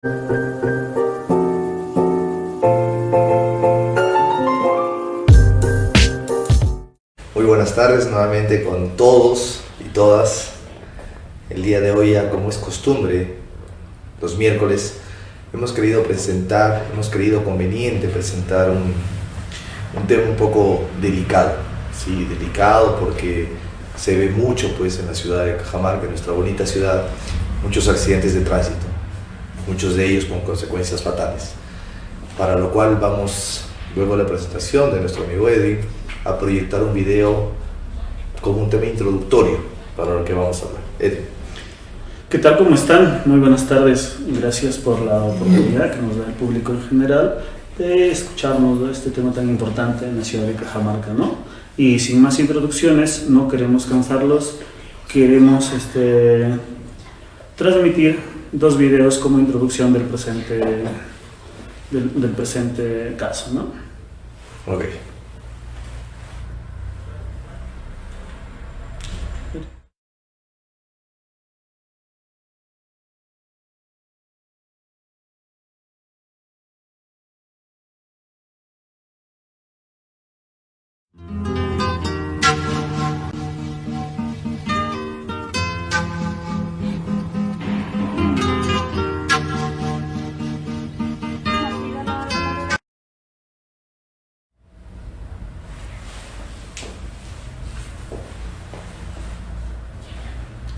Muy buenas tardes nuevamente con todos y todas. El día de hoy, ya como es costumbre, los miércoles, hemos querido conveniente presentar un tema un poco delicado. Sí, delicado porque se ve mucho pues en la ciudad de Cajamarca, en nuestra bonita ciudad, muchos accidentes de tránsito, muchos de ellos con consecuencias fatales. Para lo cual vamos, luego de la presentación de nuestro amigo Edwin, a proyectar un video como un tema introductorio para lo que vamos a hablar. Edwin. ¿Qué tal? ¿Cómo están? Muy buenas tardes. Gracias por la oportunidad que nos da el público en general de escucharnos de este tema tan importante en la ciudad de Cajamarca, ¿no? Y sin más introducciones, no queremos cansarlos, queremos transmitir dos videos como introducción del presente caso, ¿no? Ok.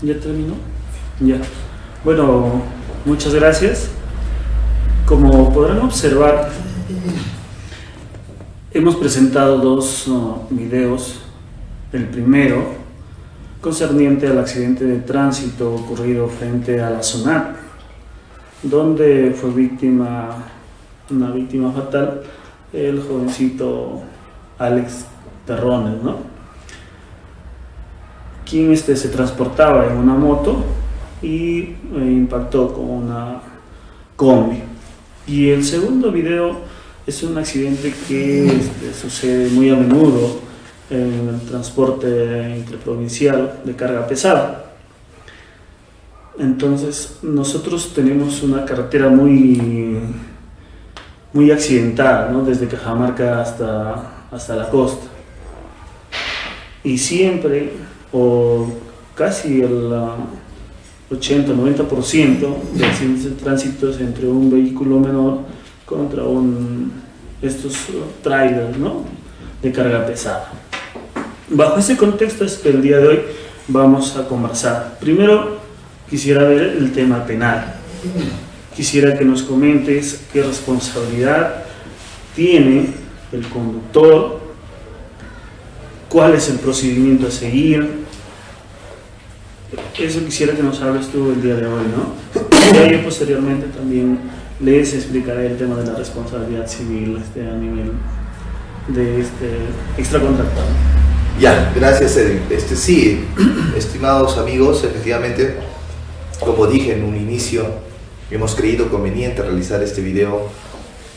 ¿Ya terminó? Ya. Bueno, muchas gracias. Como podrán observar, hemos presentado dos videos. El primero, concerniente al accidente de tránsito ocurrido frente a la SUNAT, donde fue una víctima fatal, el jovencito Alex Terrones, ¿no? Quien se transportaba en una moto y impactó con una combi. Y el segundo video es un accidente que sucede muy a menudo en el transporte interprovincial de carga pesada. Entonces nosotros tenemos una carretera muy accidentada, ¿no? Desde Cajamarca hasta la costa. Y siempre, o casi el 80-90% de accidentes de tránsito es entre un vehículo menor contra estos trailers, ¿no?, de carga pesada. Bajo ese contexto es que el día de hoy vamos a conversar. Primero quisiera ver el tema penal. Quisiera que nos comentes qué responsabilidad tiene el conductor, cuál es el procedimiento a seguir. Eso quisiera que nos hables tú el día de hoy, ¿no? Y ahí posteriormente también les explicaré el tema de la responsabilidad civil a nivel de extracontractual. Ya, gracias Edwin. Sí, estimados amigos, efectivamente, como dije en un inicio, hemos creído conveniente realizar este video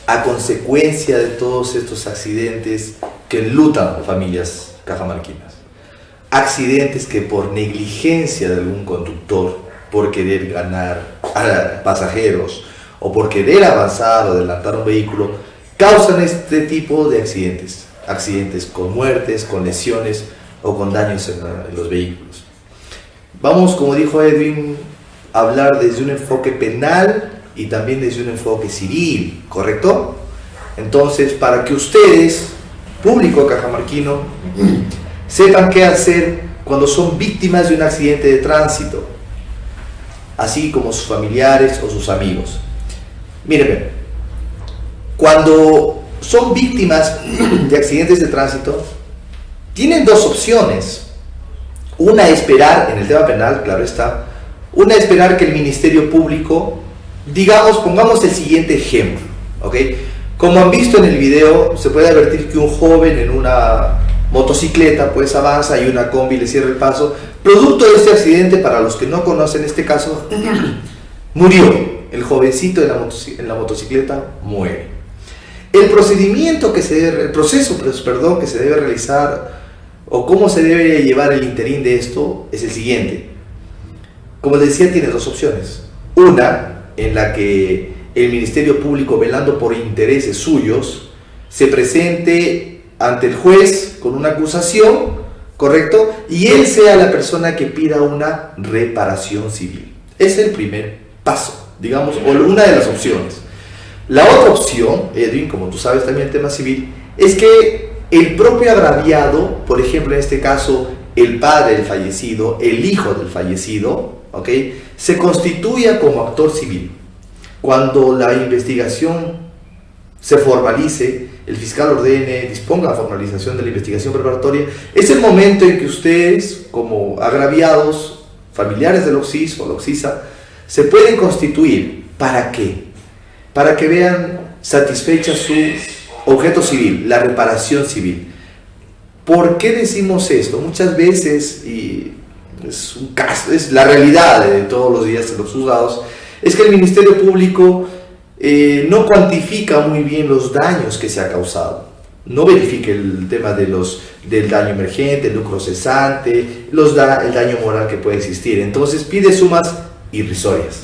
a consecuencia de todos estos accidentes que enlutan familias cajamarquinas. Accidentes que por negligencia de algún conductor, por querer ganar a pasajeros o por querer avanzar o adelantar un vehículo, causan este tipo de accidentes. Accidentes con muertes, con lesiones o con daños en los vehículos. Vamos, como dijo Edwin, a hablar desde un enfoque penal y también desde un enfoque civil, ¿correcto? Entonces, para que ustedes, público cajamarquino, sepan qué hacer cuando son víctimas de un accidente de tránsito, así como sus familiares o sus amigos. Mírenme, cuando son víctimas de accidentes de tránsito, tienen dos opciones. Una, esperar, en el tema penal, claro está, una, esperar que el Ministerio Público, digamos, pongamos el siguiente ejemplo, ¿ok? Como han visto en el video, se puede advertir que un joven en una motocicleta pues avanza y una combi le cierra el paso. Producto de este accidente, para los que no conocen este caso, murió. El jovencito en la motocicleta muere. El proceso que se debe realizar, o cómo se debe llevar el interín de esto, es el siguiente. Como les decía, tiene dos opciones. Una, en la que el Ministerio Público, velando por intereses suyos, se presente ante el juez con una acusación, ¿correcto? Y él sea la persona que pida una reparación civil. Es el primer paso, digamos, o una de las opciones. La otra opción, Edwin, como tú sabes también el tema civil, es que el propio agraviado, por ejemplo en este caso el padre del fallecido, el hijo del fallecido, ¿ok?, se constituya como actor civil. Cuando la investigación se formalice, el fiscal ordene, disponga la formalización de la investigación preparatoria, es el momento en que ustedes, como agraviados, familiares del occis o la occisa, se pueden constituir. ¿Para qué? Para que vean satisfecha su objeto civil, la reparación civil. ¿Por qué decimos esto? Muchas veces, y es un caso, es la realidad de todos los días en los juzgados, es que el Ministerio Público no cuantifica muy bien los daños que se ha causado. No verifica el tema del daño emergente, el lucro cesante, el daño moral que puede existir. Entonces pide sumas irrisorias.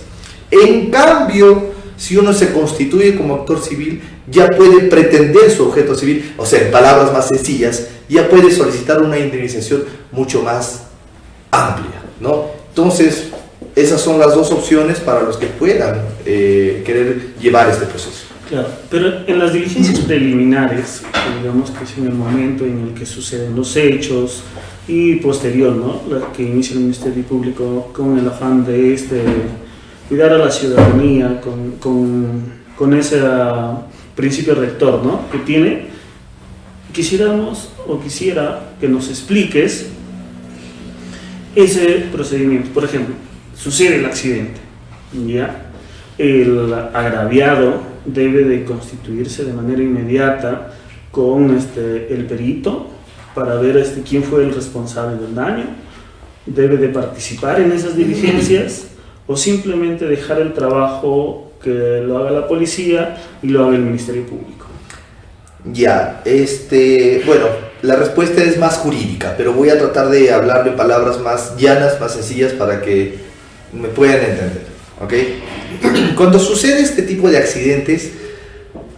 En cambio, si uno se constituye como actor civil, ya puede pretender su objeto civil, o sea, en palabras más sencillas, ya puede solicitar una indemnización mucho más amplia, ¿no? Entonces, esas son las dos opciones para los que puedan querer llevar este proceso. Claro, pero en las diligencias preliminares, digamos que es en el momento en el que suceden los hechos y posterior, ¿no?, la que inicia el Ministerio Público con el afán de cuidar a la ciudadanía, con ese principio rector, ¿no?, que tiene, quisiera que nos expliques ese procedimiento. Por ejemplo, sucede el accidente, ¿ya? El agraviado debe de constituirse de manera inmediata con el perito para ver quién fue el responsable del daño, debe de participar en esas diligencias o simplemente dejar el trabajo que lo haga la policía y lo haga el Ministerio Público. Ya, bueno, la respuesta es más jurídica, pero voy a tratar de hablarlo en palabras más llanas, más sencillas para que me puedan entender, ¿ok? Cuando sucede este tipo de accidentes,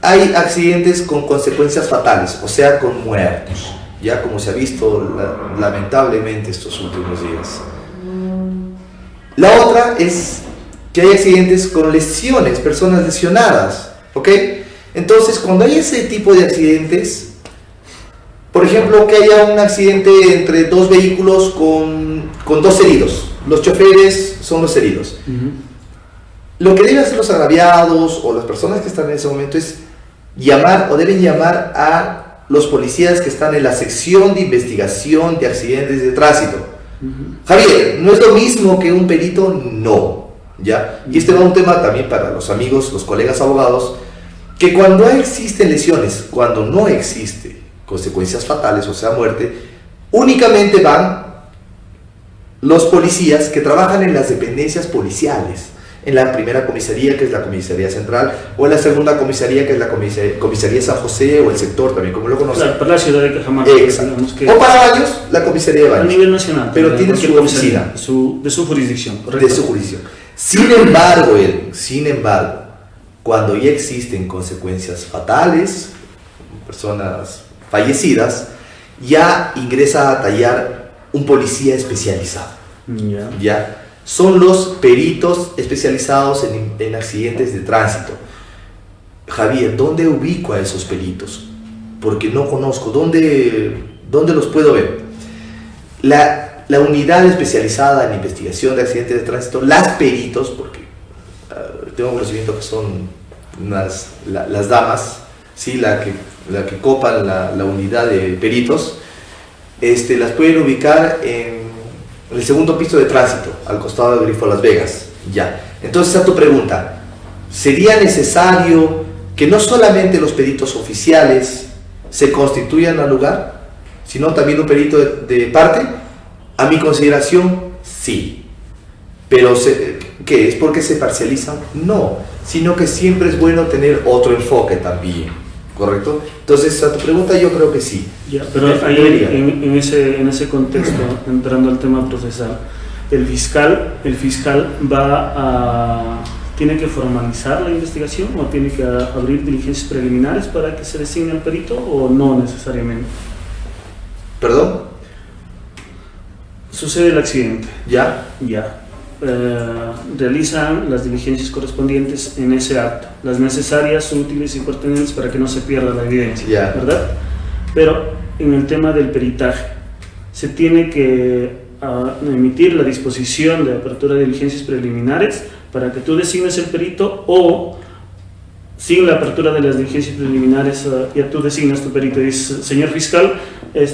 hay accidentes con consecuencias fatales, o sea, con muertos, ya como se ha visto lamentablemente estos últimos días. La otra es que hay accidentes con lesiones, personas lesionadas, ¿ok? Entonces, cuando hay ese tipo de accidentes, por ejemplo, que haya un accidente entre dos vehículos con dos heridos, los choferes son los heridos. Lo que deben hacer los agraviados o las personas que están en ese momento es deben llamar a los policías que están en la sección de investigación de accidentes de tránsito. Javier, ¿no es lo mismo que un perito? No, ¿ya? Y va un tema también para los amigos, los colegas abogados, que cuando existen lesiones, cuando no existe consecuencias fatales, o sea, muerte, únicamente van los policías que trabajan en las dependencias policiales, en la primera comisaría, que es la comisaría central, o en la segunda comisaría, que es la comisaría San José, o el sector también, como lo conocen. Claro, para la ciudad de Cajamarca. O para Baños, la comisaría de Baños. A nivel nacional. Pero tiene su oficina. De su jurisdicción, ¿correcto? De su jurisdicción. Sin embargo, cuando ya existen consecuencias fatales, personas fallecidas, ya ingresa a tallar un policía especializado. ¿Ya? Son los peritos especializados en accidentes de tránsito. Javier, ¿dónde ubico a esos peritos? Porque no conozco. ¿Dónde los puedo ver? La unidad especializada en investigación de accidentes de tránsito, las peritos, porque tengo conocimiento que son las damas, ¿sí? la que copan la unidad de peritos, las pueden ubicar en el segundo piso de tránsito, al costado del Grifo Las Vegas. Ya. Entonces, a tu pregunta, ¿sería necesario que no solamente los peritos oficiales se constituyan al lugar, sino también un perito de parte? A mi consideración, sí. Pero, ¿qué es? ¿Porque se parcializan? No, sino que siempre es bueno tener otro enfoque también. ¿Correcto? Entonces, a tu pregunta yo creo que sí. Ya, pero ahí en ese contexto, entrando al tema procesal, el fiscal va ¿tiene que formalizar la investigación o tiene que abrir diligencias preliminares para que se designe al perito o no necesariamente? ¿Perdón? Sucede el accidente. ¿Ya? Ya. Realizan las diligencias correspondientes en ese acto, las necesarias, útiles y pertinentes para que no se pierda la evidencia, Ya. ¿verdad? Pero en el tema del peritaje, se tiene que emitir la disposición de apertura de diligencias preliminares para que tú designes el perito, o sin la apertura de las diligencias preliminares ya tú designas tu perito y dices, señor fiscal,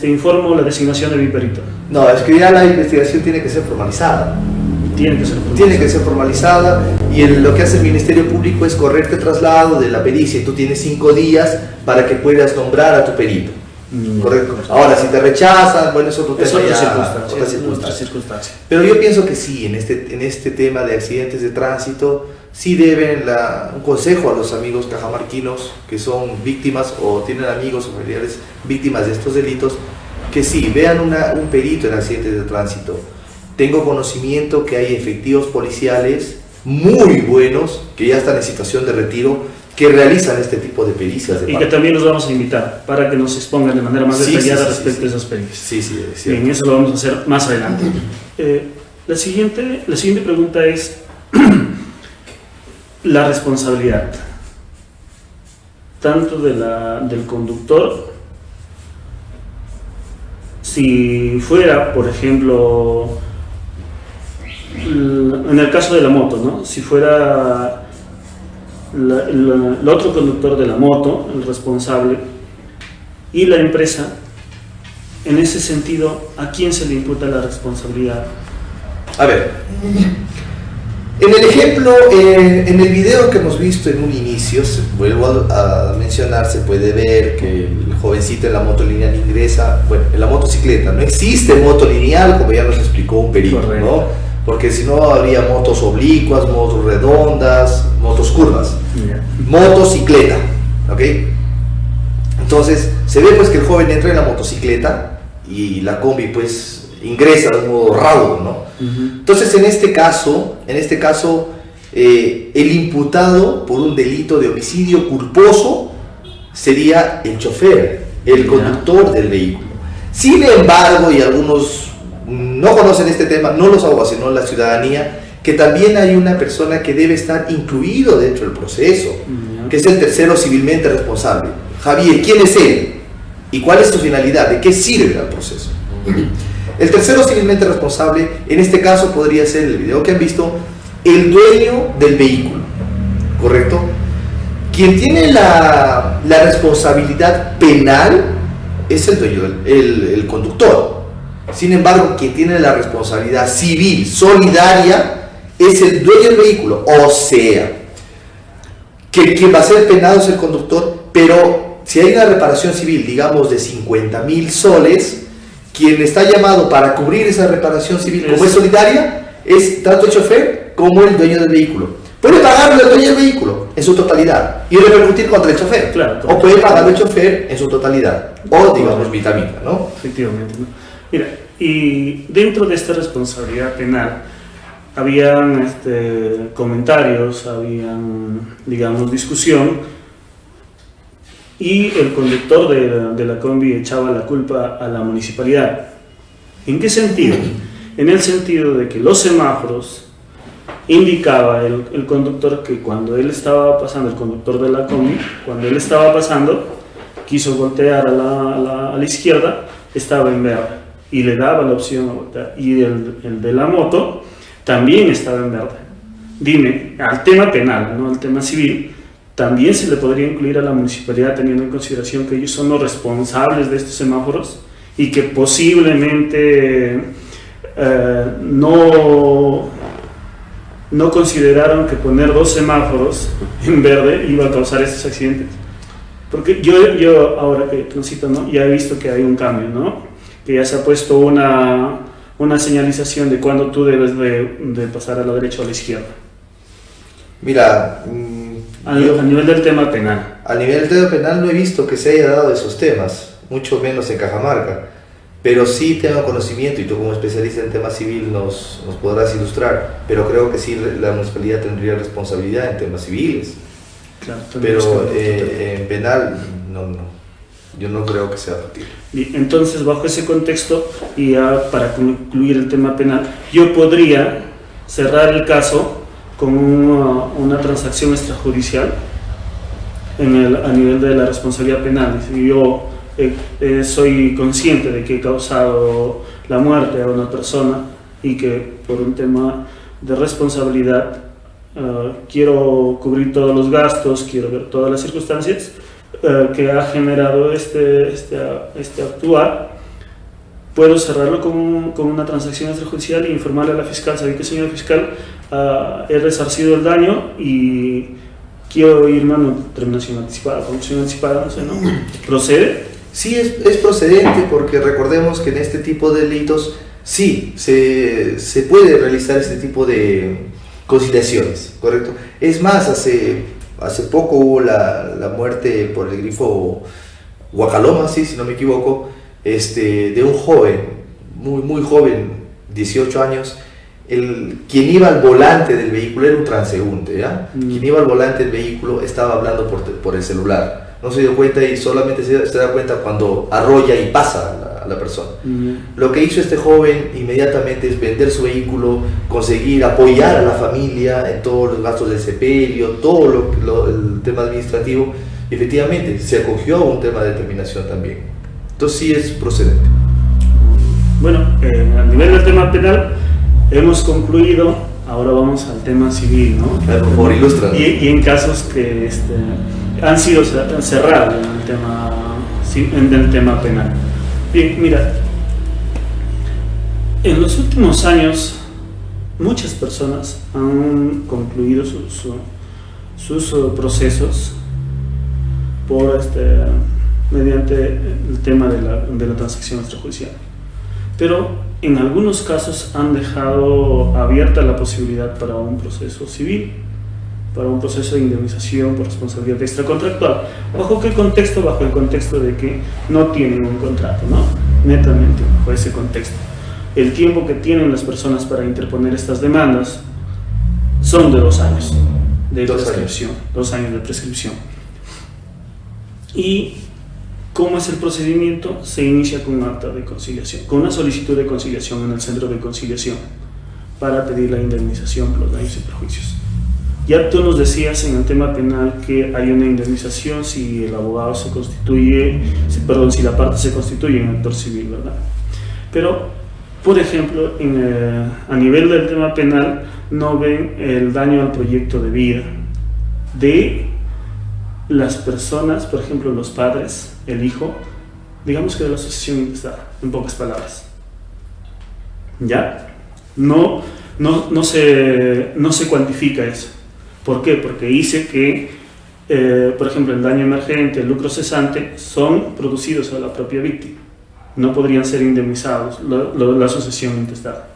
informo la designación de mi perito. No, es que ya la investigación tiene que ser formalizada. Tiene que ser Tiene que ser formalizada, y lo que hace el Ministerio Público es correrte traslado de la pericia, y tú tienes 5 días para que puedas nombrar a tu perito. Correcto. Ahora, si te rechazan, bueno, es otro tema, otra circunstancia. Pero yo pienso que sí, en este tema de accidentes de tránsito, sí deben un consejo a los amigos cajamarquinos que son víctimas o tienen amigos o familiares víctimas de estos delitos, que sí, vean un perito en accidentes de tránsito. Tengo conocimiento que hay efectivos policiales muy buenos que ya están en situación de retiro, que realizan este tipo de pericias. Y que también los vamos a invitar para que nos expongan de manera más detallada respecto a esas pericias. Sí, sí, bien, eso lo vamos a hacer más adelante. La siguiente pregunta es la responsabilidad, tanto del conductor, si fuera, por ejemplo, en el caso de la moto, ¿no? Si fuera el otro conductor de la moto, el responsable, y la empresa, en ese sentido, ¿a quién se le imputa la responsabilidad? A ver, en el ejemplo, en el video que hemos visto en un inicio, vuelvo a mencionar, se puede ver que el jovencito en la moto lineal ingresa, bueno, en la motocicleta, no existe moto lineal, como ya nos explicó un perito, ¿no? Porque si no habría motos oblicuas, motos redondas, motos curvas. Yeah. Motocicleta, ¿ok? Entonces, se ve pues que el joven entra en la motocicleta y la combi pues ingresa de un modo raudo, ¿no? Entonces, en este caso, el imputado por un delito de homicidio culposo sería el chofer, el conductor del vehículo. Sin embargo, y algunos no conocen este tema, no los abogados, sino la ciudadanía, que también hay una persona que debe estar incluido dentro del proceso, que es el tercero civilmente responsable. Javier, ¿quién es él? ¿Y cuál es su finalidad? ¿De qué sirve el proceso? El tercero civilmente responsable, en este caso podría ser, el video que han visto, el dueño del vehículo, ¿correcto? Quien tiene la responsabilidad penal es el dueño, el conductor. Sin embargo, quien tiene la responsabilidad civil solidaria es el dueño del vehículo, o sea, que quien va a ser penado es el conductor, pero si hay una reparación civil, digamos de 50.000 soles, quien está llamado para cubrir esa reparación civil, como es solidaria, es tanto el chofer como el dueño del vehículo. Puede pagarlo el dueño del vehículo en su totalidad y repercutir contra el chofer, claro, o puede pagarlo el chofer en su totalidad, o digamos mitad, ¿no? Efectivamente, ¿no? Mira, y dentro de esta responsabilidad penal habían comentarios, habían, digamos, discusión, y el conductor de la combi echaba la culpa a la municipalidad. ¿En qué sentido? En el sentido de que los semáforos indicaba el conductor que cuando él estaba pasando, el conductor de la combi, cuando él estaba pasando, quiso voltear a la izquierda, estaba en verde y le daba la opción a voltear, y el de la moto también estaba en verde. Dime, al tema penal, no al tema civil, también se le podría incluir a la municipalidad, teniendo en consideración que ellos son los responsables de estos semáforos y que posiblemente no consideraron que poner 2 semáforos en verde iba a causar estos accidentes. Porque yo ahora que transito, ¿no? Ya he visto que hay un cambio, ¿no? Que ya se ha puesto una señalización de cuándo tú debes de pasar a la derecha o a la izquierda. Mira, a nivel del tema penal. A nivel del tema penal no he visto que se haya dado esos temas, mucho menos en Cajamarca. pero sí tengo conocimiento, y tú como especialista en tema civil nos podrás ilustrar, pero creo que sí la municipalidad tendría responsabilidad en temas civiles. Claro, Pero en penal, no, yo no creo que sea factible. Y entonces, bajo ese contexto, y ya para concluir el tema penal, yo podría cerrar el caso con una transacción extrajudicial a nivel de la responsabilidad penal. Si yo soy consciente de que he causado la muerte a una persona y que por un tema de responsabilidad quiero cubrir todos los gastos, quiero ver todas las circunstancias que ha generado este actuar, puedo cerrarlo con una transacción extrajudicial e informarle a la fiscal: ¿sabe qué, señor fiscal? He resarcido el daño y quiero irme a una terminación anticipada, conducción anticipada, no sé, ¿no? ¿Procede? Sí, es procedente, porque recordemos que en este tipo de delitos sí se puede realizar este tipo de conciliaciones, ¿correcto? Es más, hace poco hubo la muerte por el grifo Huacaloma, sí, si no me equivoco, de un joven, muy joven, 18 años. Quien iba al volante del vehículo era un transeúnte, ¿ya? Quien iba al volante del vehículo estaba hablando por el celular. No se dio cuenta y solamente se da cuenta cuando arrolla y pasa a la persona. Lo que hizo este joven inmediatamente es vender su vehículo, conseguir apoyar a la familia en todos los gastos del sepelio, todo el tema administrativo. Y efectivamente se acogió a un tema de determinación también. Entonces sí es procedente. Bueno, a nivel del tema penal hemos concluido. Ahora vamos al tema civil, ¿no? Por favor, ilustra. Y en casos que han sido cerrados en el tema penal. Bien, mira, en los últimos años muchas personas han concluido sus procesos mediante el tema de la transacción extrajudicial. Pero en algunos casos han dejado abierta la posibilidad para un proceso civil, para un proceso de indemnización por responsabilidad extracontractual. ¿Bajo qué contexto? Bajo el contexto de que no tienen un contrato, ¿no? Netamente bajo ese contexto. El tiempo que tienen las personas para interponer estas demandas son de 2 años de prescripción. 2 años de prescripción. Y ¿cómo es el procedimiento? Se inicia con un acta de conciliación, con una solicitud de conciliación en el centro de conciliación para pedir la indemnización por los daños y perjuicios. Ya tú nos decías en el tema penal que hay una indemnización si el abogado si la parte se constituye en actor civil, ¿verdad? Pero, por ejemplo, a nivel del tema penal no ven el daño al proyecto de vida de las personas, por ejemplo, los padres, el hijo, digamos que de la asociación intestada, en pocas palabras. ¿Ya? No se cuantifica eso. ¿Por qué? Porque dice que, por ejemplo, el daño emergente, el lucro cesante, son producidos a la propia víctima. No podrían ser indemnizados la asociación intestada.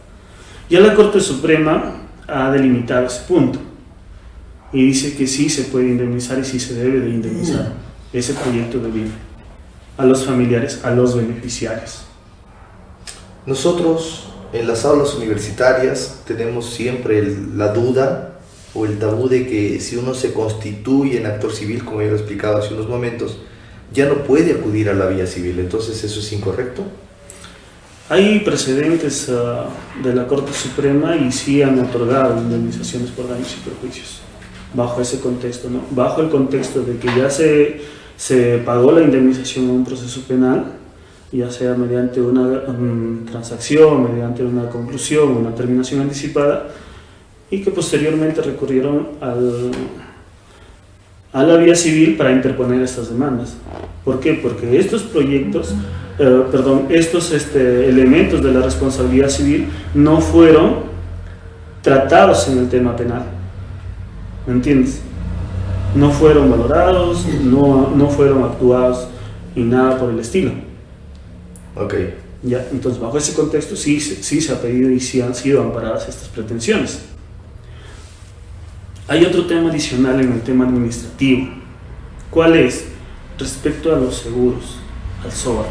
Ya la Corte Suprema ha delimitado ese punto y dice que sí se puede indemnizar y sí se debe de indemnizar ese proyecto de vida a los familiares, a los beneficiarios. Nosotros en las aulas universitarias tenemos siempre la duda o el tabú de que si uno se constituye en actor civil, como ya lo explicaba hace unos momentos, ya no puede acudir a la vía civil. Entonces, ¿eso es incorrecto? Hay precedentes de la Corte Suprema y sí han otorgado indemnizaciones por daños y perjuicios bajo ese contexto, ¿no? Bajo el contexto de que ya se pagó la indemnización en un proceso penal, ya sea mediante una transacción, mediante una conclusión, una terminación anticipada, y que posteriormente recurrieron a la vía civil para interponer estas demandas. ¿Por qué? Porque estos proyectos, estos elementos de la responsabilidad civil no fueron tratados en el tema penal. ¿Me entiendes? No fueron valorados, no fueron actuados y nada por el estilo. Ok. Ya, entonces, bajo ese contexto sí se ha pedido y sí han sido amparadas estas pretensiones. Hay otro tema adicional en el tema administrativo. ¿Cuál es? Respecto a los seguros, al SOAT.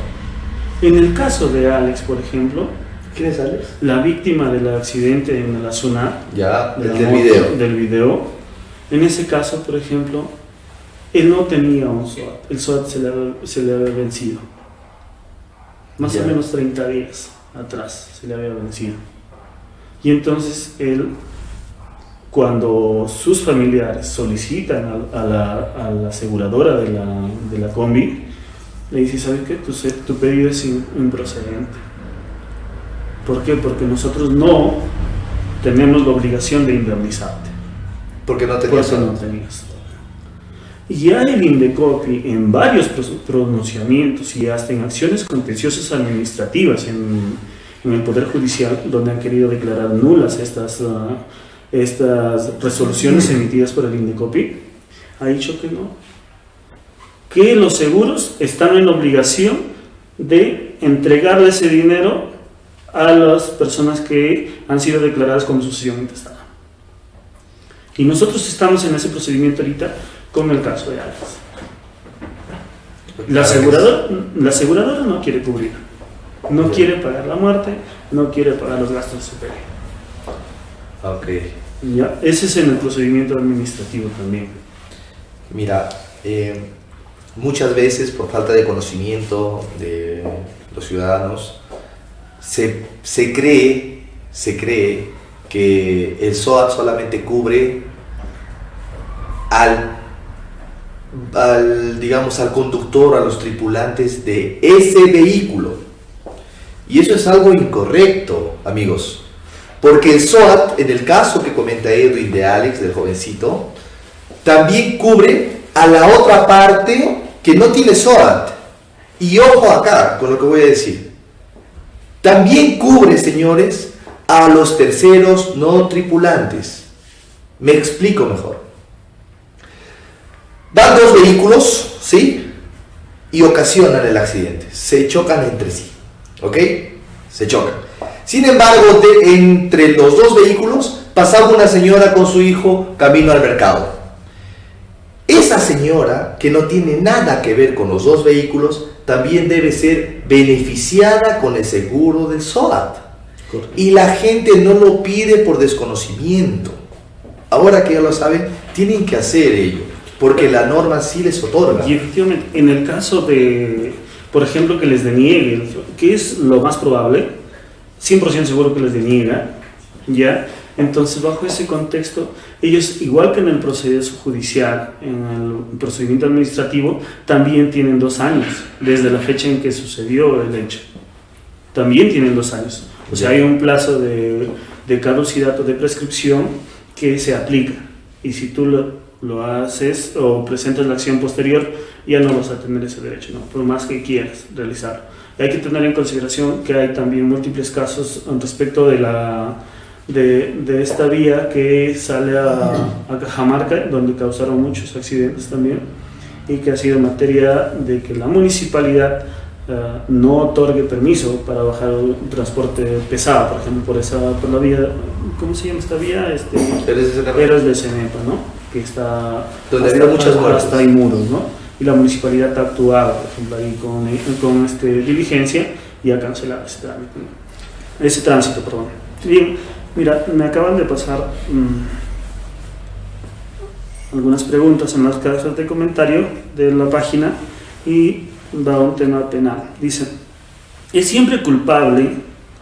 En el caso de Alex, por ejemplo, ¿Quién es Alex? la víctima del accidente en la zona Ya, de la del moto, video. del video, en ese caso, por ejemplo, él no tenía un SOAT, el SOAT se le había vencido. Más Ya. o menos 30 días atrás se le había vencido. Y entonces él, cuando sus familiares solicitan a la aseguradora de la combi, le dice, ¿sabes qué? Tu pedido es improcedente. ¿Por qué? Porque nosotros no tenemos la obligación de indemnizarte. Porque no tenía Porque no tenías. Y ya el Indecopi, en varios pronunciamientos y hasta en acciones contenciosas administrativas en el Poder Judicial, donde han querido declarar nulas estas resoluciones emitidas por el Indecopi, ha dicho que no. Que los seguros están en la obligación de entregarle ese dinero a las personas que han sido declaradas como sucesión intestada. Y nosotros estamos en ese procedimiento ahorita con el caso de Alex. La aseguradora no quiere cubrir, no quiere pagar la muerte, no quiere pagar los gastos de su pelea. Ok. ¿Ya? Ese es en el procedimiento administrativo también. Mira, muchas veces por falta de conocimiento de los ciudadanos se cree que el SOAT solamente cubre digamos, al conductor, a los tripulantes de ese vehículo. Y eso es algo incorrecto, amigos. Porque el SOAT, en el caso que comenta Edwin de Alex, del jovencito, también cubre a la otra parte que no tiene SOAT. Y ojo acá con lo que voy a decir. También cubre, señores, a los terceros no tripulantes. Me explico mejor. Van dos vehículos, ¿sí? Y ocasionan el accidente. Se chocan entre sí, ¿ok? Se chocan. Sin embargo, entre los dos vehículos pasaba una señora con su hijo camino al mercado. Esa señora, que no tiene nada que ver con los dos vehículos, también debe ser beneficiada con el seguro del SOAT. Correcto. Y la gente no lo pide por desconocimiento. Ahora que ya lo saben, tienen que hacer ello, porque la norma sí les otorga. Y efectivamente, en el caso de, por ejemplo, que les deniegue, que es lo más probable, 100% seguro que les deniega, ¿ya? Entonces, bajo ese contexto, ellos, igual que en el procedimiento judicial, en el procedimiento administrativo, también tienen 2 años, desde la fecha en que sucedió el hecho. También tienen 2 años. O sea, hay un plazo de caducidad o de prescripción que se aplica. Y si tú lo haces o presentas la acción posterior, ya no vas a tener ese derecho, ¿no? Por más que quieras realizarlo. Hay que tener en consideración que hay también múltiples casos respecto de esta vía que sale a Cajamarca, donde causaron muchos accidentes también, y que ha sido materia de que la municipalidad no otorgue permiso para bajar un transporte pesado, por ejemplo, por la vía, ¿cómo se llama esta vía? Eres de Cenepa, ¿no? Que está donde había muchas muertes. Hasta hay muros, ¿no? Y la municipalidad ha actuado, por ejemplo, ahí con diligencia y ha cancelado ese tránsito, perdón. Bien, mira, me acaban de pasar algunas preguntas en las cajas de comentario de la página y va a un tema penal. Dice, ¿es siempre culpable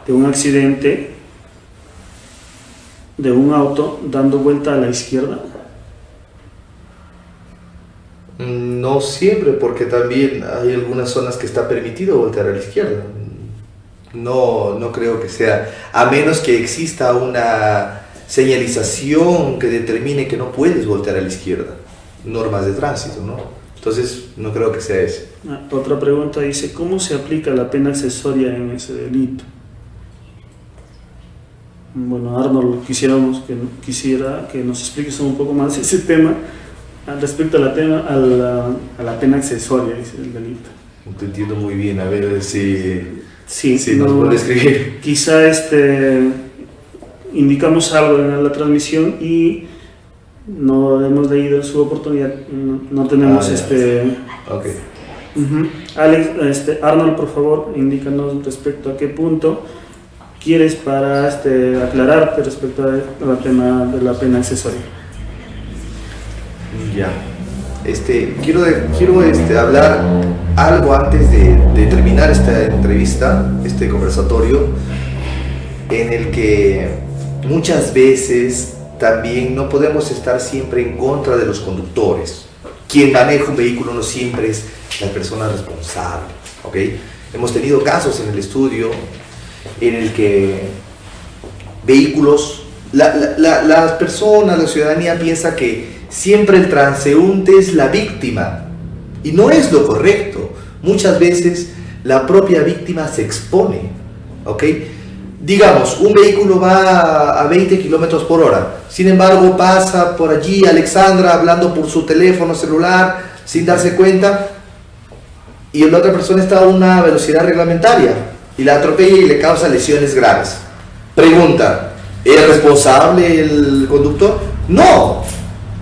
de un accidente de un auto dando vuelta a la izquierda? No siempre, porque también hay algunas zonas que está permitido voltear a la izquierda. No creo que sea, a menos que exista una señalización que determine que no puedes voltear a la izquierda. Normas de tránsito, ¿no? Entonces, no creo que sea ese. Otra pregunta dice, ¿cómo se aplica la pena accesoria en ese delito? Bueno, Arnold, quisiera que nos expliques un poco más ese tema respecto a la pena accesoria, dice el delito. No te entiendo muy bien, a ver si no, nos puede escribir. Quizá indicamos algo en la transmisión y no hemos leído en su oportunidad, no tenemos Ok. Alex, Arnold, por favor, indícanos respecto a qué punto quieres para aclararte respecto al tema de la pena accesoria. Ya. Quiero hablar algo antes de terminar esta entrevista, este conversatorio, en el que muchas veces también no podemos estar siempre en contra de los conductores. Quien maneja un vehículo no siempre es la persona responsable, ¿ok? Hemos tenido casos en el estudio en el que vehículos, las personas, la ciudadanía piensa que siempre el transeúnte es la víctima, y no es lo correcto. Muchas veces la propia víctima se expone, ¿ok? Digamos, un vehículo va a 20 kilómetros por hora, sin embargo pasa por allí Alexandra hablando por su teléfono celular sin darse cuenta, y la otra persona está a una velocidad reglamentaria y la atropella y le causa lesiones graves. Pregunta, ¿es responsable el conductor? No,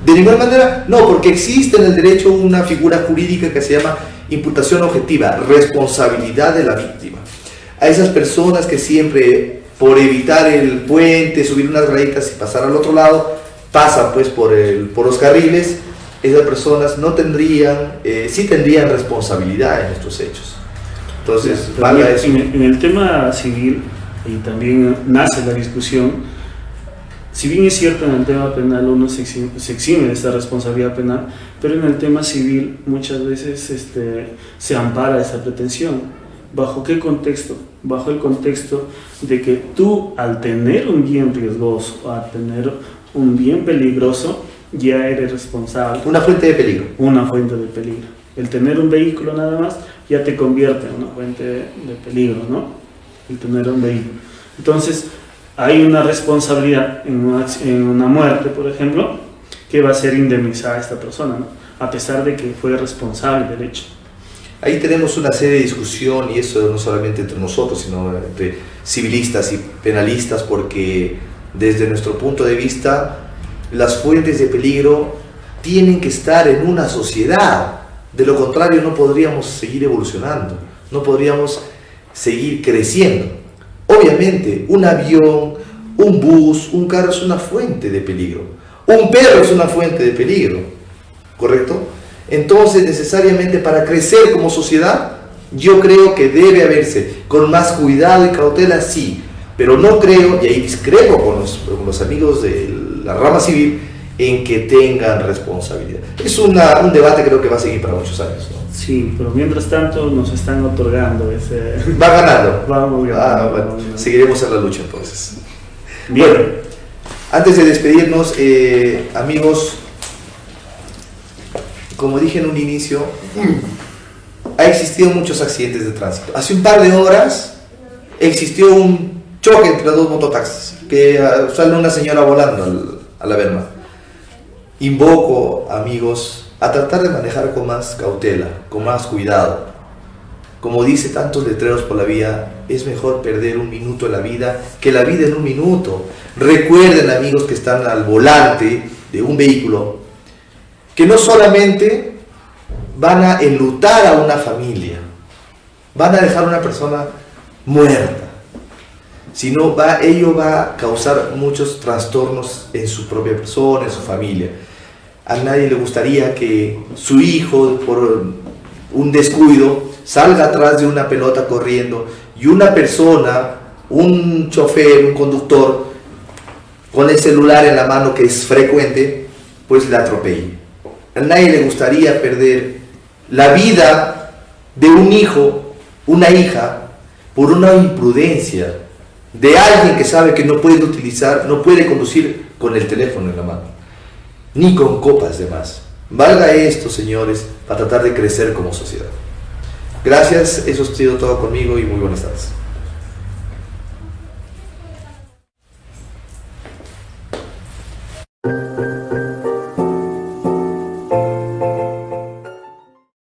de ninguna manera, no, porque existe en el derecho una figura jurídica que se llama imputación objetiva, responsabilidad de la víctima. A esas personas que siempre, por evitar el puente, subir unas graditas y pasar al otro lado, pasan pues por los carriles, esas personas no tendrían, sí tendrían responsabilidad en estos hechos. Entonces, valga eso. En el tema civil, y también nace la discusión, si bien es cierto en el tema penal uno se exime de esta responsabilidad penal, pero en el tema civil muchas veces se ampara esa pretensión. ¿Bajo qué contexto? Bajo el contexto de que tú, al tener un bien riesgoso o al tener un bien peligroso, ya eres responsable. Una fuente de peligro. Una fuente de peligro. El tener un vehículo nada más ya te convierte en una fuente de peligro, ¿no? El tener un vehículo. Entonces, hay una responsabilidad en una muerte, por ejemplo, que va a ser indemnizada a esta persona, ¿no? A pesar de que fue responsable del hecho. Ahí tenemos una serie de discusión, y eso no solamente entre nosotros, sino entre civilistas y penalistas, porque desde nuestro punto de vista, las fuentes de peligro tienen que estar en una sociedad. De lo contrario, no podríamos seguir evolucionando, no podríamos seguir creciendo. Obviamente, un avión, un bus, un carro es una fuente de peligro. Un perro es una fuente de peligro, ¿correcto? Entonces, necesariamente para crecer como sociedad, yo creo que debe haberse con más cuidado y cautela, sí, pero no creo, y ahí discrepo con los amigos de la rama civil, en que tengan responsabilidad. Es un debate, creo que va a seguir para muchos años, ¿no? Sí, pero mientras tanto nos están otorgando ese... Va ganando. Vamos ganando. Bueno, seguiremos en la lucha entonces. Bien. Bueno, antes de despedirnos, amigos, como dije en un inicio, ha existido muchos accidentes de tránsito. Hace un par de horas existió un choque entre dos mototaxis, que sale una señora volando a la berma. Invoco, amigos, a tratar de manejar con más cautela, con más cuidado. Como dice tantos letreros por la vía, es mejor perder un minuto en la vida que la vida en un minuto. Recuerden, amigos que están al volante de un vehículo, que no solamente van a enlutar a una familia, van a dejar a una persona muerta, sino ello va a causar muchos trastornos en su propia persona, en su familia. A nadie le gustaría que su hijo, por un descuido, salga atrás de una pelota corriendo y una persona, un chofer, un conductor, con el celular en la mano, que es frecuente, pues le atropelle. A nadie le gustaría perder la vida de un hijo, una hija, por una imprudencia de alguien que sabe que no puede conducir con el teléfono en la mano, ni con copas de más. Valga esto, señores, para tratar de crecer como sociedad. Gracias, eso ha sido todo conmigo y muy buenas tardes.